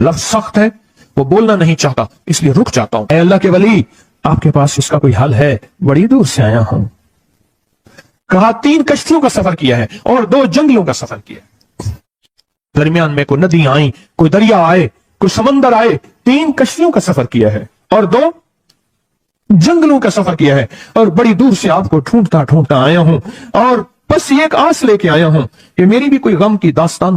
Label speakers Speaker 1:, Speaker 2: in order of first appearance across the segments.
Speaker 1: لفظ سخت ہے، وہ بولنا نہیں چاہتا، اس لیے رک جاتا ہوں۔ اے اللہ کے ولی، آپ کے پاس اس کا کوئی حل ہے؟ بڑی دور سے آیا ہوں۔ کہا 3 کشتیوں کا سفر کیا ہے اور 2 جنگلوں کا سفر کیا ہے، درمیان میں کوئی ندی آئی، کوئی دریا آئے، کوئی سمندر آئے، 3 کشتیوں کا سفر کیا ہے اور 2 جنگلوں کا سفر کیا ہے، اور بڑی دور سے آپ کو ڈھونڈتا ڈھونڈتا آیا ہوں، اور بس ایک آس لے کے آیا ہوں کہ میری بھی کوئی غم کی داستان،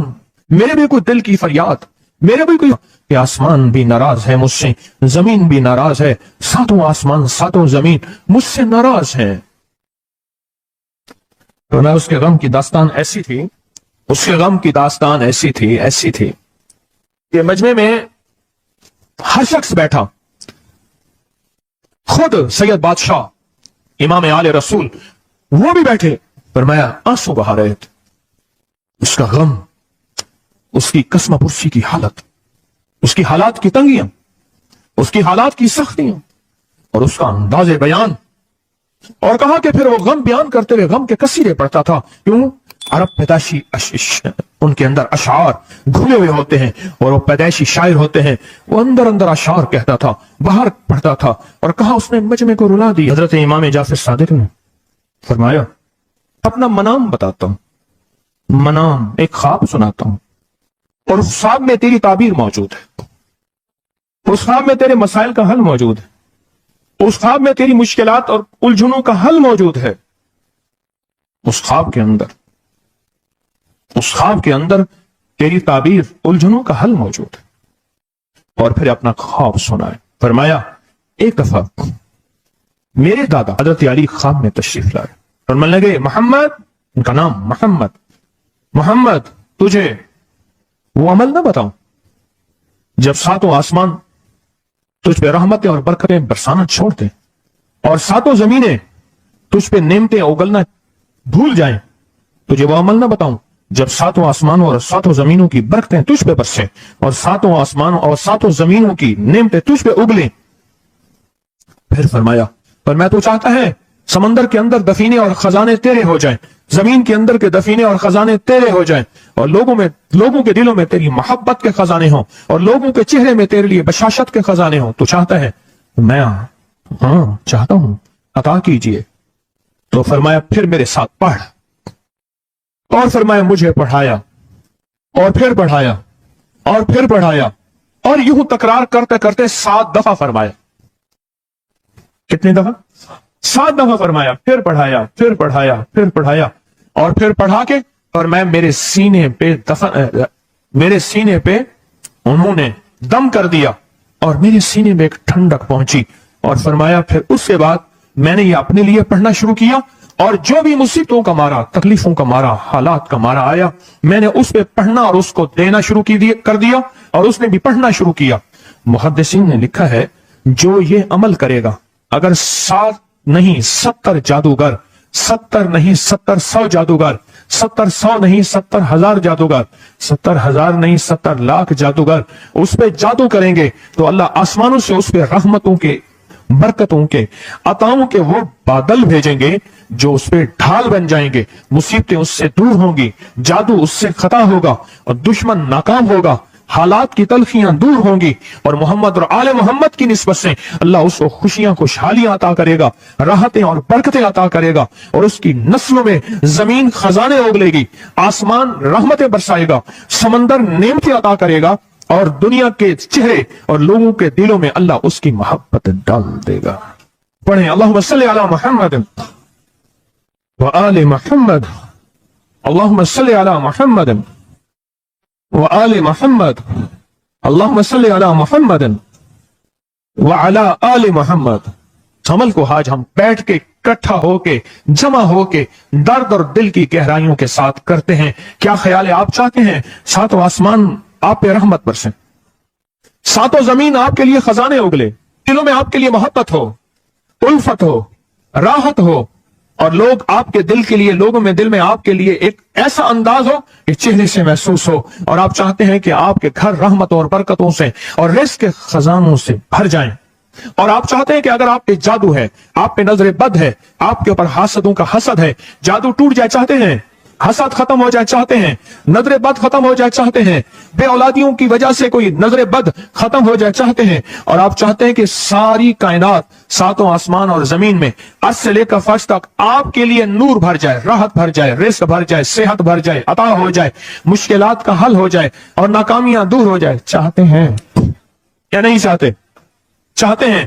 Speaker 1: میرے بھی کوئی دل کی فریاد، میرے بھی کوئی کہ آسمان بھی ناراض ہے مجھ سے، زمین بھی ناراض ہے، 7 آسمان 7 زمین مجھ سے ناراض ہیں۔ تو نہ اس کے غم کی داستان ایسی تھی، اس کے غم کی داستان ایسی تھی کہ مجمع میں ہر شخص بیٹھا، خود سید بادشاہ امام آل رسول وہ بھی بیٹھے، فرمایا آنسو بہا رہے تھے، اس کا غم، اس کی قسم پرسی کی حالت، اس کی حالات کی تنگیاں، اس کی حالات کی سختیاں اور اس کا انداز بیان، اور کہا کہ پھر وہ غم بیان کرتے ہوئے غم کے قصیدے پڑھتا تھا۔ کیوں؟ عرب پیدائشی ان کے اندر اشعار گھلے ہوئے ہوتے ہیں اور وہ پیدائشی شاعر ہوتے ہیں، وہ اندر اندر اشعار کہتا تھا، باہر پڑھتا تھا، اور کہا اس نے مجمع کو رلا دی۔ حضرت امام جعفر صادق نے فرمایا اپنا منام بتاتا ہوں، منام ایک خواب سناتا ہوں، اور اس خواب میں تیری تعبیر موجود ہے، اس خواب میں تیرے مسائل کا حل موجود ہے، اس خواب میں تیری مشکلات اور الجھنوں کا حل موجود ہے، اس خواب کے اندر تیری تعبیر الجھنوں کا حل موجود ہے۔ اور پھر اپنا خواب سنائے، فرمایا ایک دفعہ میرے دادا حضرت علی خواب میں تشریف لائے، فرمانے لگے محمد، ان کا نام محمد، تجھے وہ عمل نہ بتاؤں جب 7 آسمان تجھ پہ رحمتیں اور برکتیں برسانا چھوڑ دیں اور 7 زمینیں تجھ پہ نعمتیں اگلنا بھول جائیں، تجھے وہ عمل نہ بتاؤں جب 7 آسمانوں اور 7 زمینوں کی برکتیں تجھ پہ برسیں اور 7 آسمانوں اور 7 زمینوں کی نعمتیں تجھ پہ اگلیں۔ پھر فرمایا پر میں تو چاہتا ہے سمندر کے اندر دفینے اور خزانے تیرے ہو جائیں، زمین کے اندر کے دفینے اور خزانے تیرے ہو جائیں، اور لوگوں کے دلوں میں تیری محبت کے خزانے ہوں، اور لوگوں کے چہرے میں تیرے لیے بشاشت کے خزانے ہوں۔ تو چاہتا ہے؟ میں ہاں چاہتا ہوں، عطا کیجئے۔ تو فرمایا پھر میرے ساتھ پڑھ، اور فرمایا مجھے پڑھایا، اور پھر پڑھایا، اور پھر پڑھایا، اور یوں تکرار کرتے کرتے 7 دفعہ فرمایا۔ کتنی دفعہ؟ 7 دفعہ فرمایا، پھر پڑھایا، پھر پڑھایا، پھر پڑھایا، اور پھر پڑھا کے اور میں میرے سینے پہ انہوں نے دم کر دیا اور میرے سینے میں ایک ٹھنڈک پہنچی، اور فرمایا پھر اس کے بعد میں نے یہ اپنے لیے پڑھنا شروع کیا، اور جو بھی مصیبتوں کا مارا، تکلیفوں کا مارا، حالات کا مارا آیا، میں نے اس پہ پڑھنا اور اس کو دینا شروع کر دیا، اور اس نے بھی پڑھنا شروع کیا۔ محدثین نے لکھا ہے جو یہ عمل کرے گا، اگر 7 نہیں 70 جادوگر، 70 نہیں 70 100 جادوگر، 70 100 نہیں 70 ہزار جادوگر، 70 ہزار نہیں 70 لاکھ جادوگر اس پہ جادو کریں گے تو اللہ آسمانوں سے اس پہ رحمتوں کے، برکتوں کے، عطاؤں کے وہ بادل بھیجیں گے جو اس پہ ڈھال بن جائیں گے، مصیبتیں اس سے دور ہوں گی، جادو اس سے ختم ہوگا اور دشمن ناکام ہوگا، حالات کی تلخیاں دور ہوں گی، اور محمد اور آل محمد کی نسبت سے اللہ اس کو خوشیاں خوشحالیاں عطا کرے گا، راحتیں اور برکتیں عطا کرے گا، اور اس کی نسلوں میں زمین خزانے اگلے گی، آسمان رحمتیں برسائے گا، سمندر نعمتیں عطا کرے گا، اور دنیا کے چہرے اور لوگوں کے دلوں میں اللہ اس کی محبت ڈال دے گا۔ پڑھیں اللہم صلی علی محمد وآل محمد، اللہم صلی علی محمد وآل محمد، اللہم صلی علی محمد وعلی آل محمد۔ عمل کو آج ہم بیٹھ کے اکٹھا ہو کے جمع ہو کے درد اور دل کی گہرائیوں کے ساتھ کرتے ہیں۔ کیا خیال ہے؟ آپ چاہتے ہیں 7 آسمان آپ پہ رحمت برسیں، 7 زمین آپ کے لیے خزانے اگلے، دلوں میں آپ کے لیے محبت ہو، الفت ہو، راحت ہو، اور لوگ آپ کے دل کے لیے، لوگوں میں دل میں آپ کے لیے ایک ایسا انداز ہو کہ چہرے سے محسوس ہو، اور آپ چاہتے ہیں کہ آپ کے گھر رحمتوں اور برکتوں سے اور رزق کے خزانوں سے بھر جائیں، اور آپ چاہتے ہیں کہ اگر آپ پہ جادو ہے، آپ پہ نظر بد ہے، آپ کے اوپر حاسدوں کا حسد ہے، جادو ٹوٹ جائے، چاہتے ہیں؟ حسد ختم ہو جائے چاہتے ہیں, نظر بد ختم ہو جائے چاہتے ہیں, بے اولادیوں کی وجہ سے کوئی نظر بد ختم ہو جائے چاہتے ہیں, اور آپ چاہتے ہیں کہ ساری کائنات, ساتوں آسمان اور زمین میں عرش سے لے کر فرش تک آپ کے لیے نور بھر جائے, راحت بھر جائے, رزق بھر جائے, صحت بھر جائے, عطا ہو جائے, مشکلات کا حل ہو جائے اور ناکامیاں دور ہو جائے, چاہتے ہیں یا نہیں چاہتے؟ چاہتے ہیں.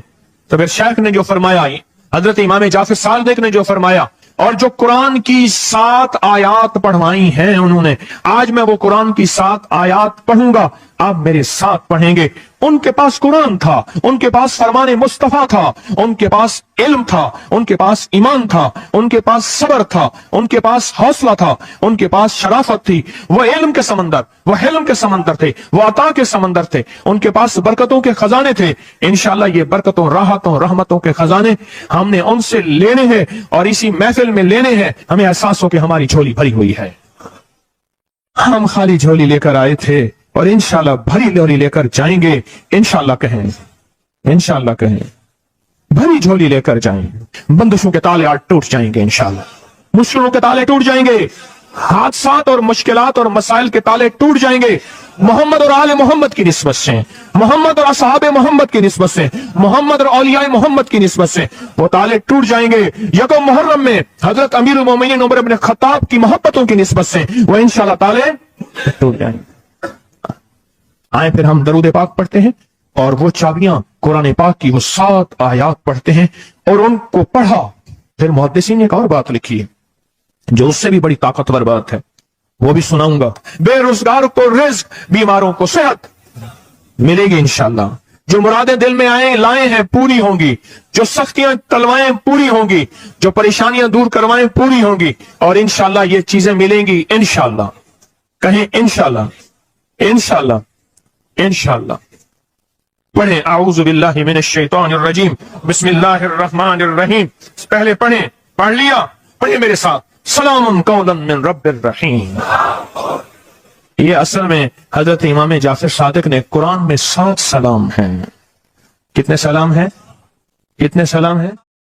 Speaker 1: تو پھر شیخ نے جو فرمایا, حضرت امام جعفر صادق نے جو فرمایا, اور جو قرآن کی 7 آیات پڑھوائی ہیں انہوں نے, آج میں وہ قرآن کی 7 آیات پڑھوں گا, آپ میرے ساتھ پڑھیں گے. ان کے پاس قرآن تھا, ان کے پاس فرمان مصطفیٰ تھا, ان کے پاس علم تھا, ان کے پاس ایمان تھا, ان کے پاس صبر تھا, ان کے پاس حوصلہ تھا, ان کے پاس شرافت تھی. وہ علم کے سمندر, وہ حلم کے سمندر تھے, وہ عطا کے سمندر تھے, ان کے پاس برکتوں کے خزانے تھے. انشاءاللہ یہ برکتوں, راحتوں, رحمتوں کے خزانے ہم نے ان سے لینے ہیں اور اسی محفل میں لینے ہیں. ہمیں احساس ہو کہ ہماری جھولی بھری ہوئی ہے, ہم خالی جھولی لے کر آئے تھے اور انشاءاللہ بھری جھولی لے کر جائیں گے. انشاءاللہ کہیں, انشاءاللہ کہیں, بھری جھولی لے کر جائیں گے. بندشوں کے تالے آج ٹوٹ جائیں گے انشاءاللہ, مشکلوں کے تالے ٹوٹ جائیں گے, حادثات اور مشکلات اور مسائل کے تالے ٹوٹ جائیں گے. محمد اور آل محمد کی نسبت سے, محمد اور اصحاب محمد کی نسبت سے, محمد اور اولیاء محمد کی نسبت سے وہ تالے ٹوٹ جائیں گے. یکم محرم میں حضرت امیر المومنین عمر بن خطاب کی محبتوں کی نسبت سے وہ انشاءاللہ تالے ٹوٹ جائیں گے. آئیں پھر ہم درود پاک پڑھتے ہیں اور وہ چابیاں قرآن پاک کی وہ 7 آیات پڑھتے ہیں, اور ان کو پڑھا. پھر محدثین نے ایک اور بات لکھی ہے جو اس سے بھی بڑی طاقتور بات ہے, وہ بھی سناؤں گا. بے روزگار کو رزق, بیماروں کو صحت ملے گی انشاءاللہ. جو مرادیں دل میں آئیں لائیں ہیں پوری ہوں گی, جو سختیاں تلوائیں پوری ہوں گی, جو پریشانیاں دور کروائیں پوری ہوں گی, اور انشاءاللہ یہ چیزیں ملیں گی انشاءاللہ. کہیں انشاءاللہ, انشاءاللہ, انشاءاللہ. پڑھیں اعوذ باللہ من الشیطان الرجیم, بسم اللہ الرحمن الرحیم. پہلے پڑھیں, پڑھ لیا, پڑھیں میرے ساتھ. سلام قولا من رب الرحیم. یہ اصل میں حضرت امام جعفر صادق نے قرآن میں 7 سلام ہیں. کتنے سلام ہیں؟ کتنے سلام ہیں؟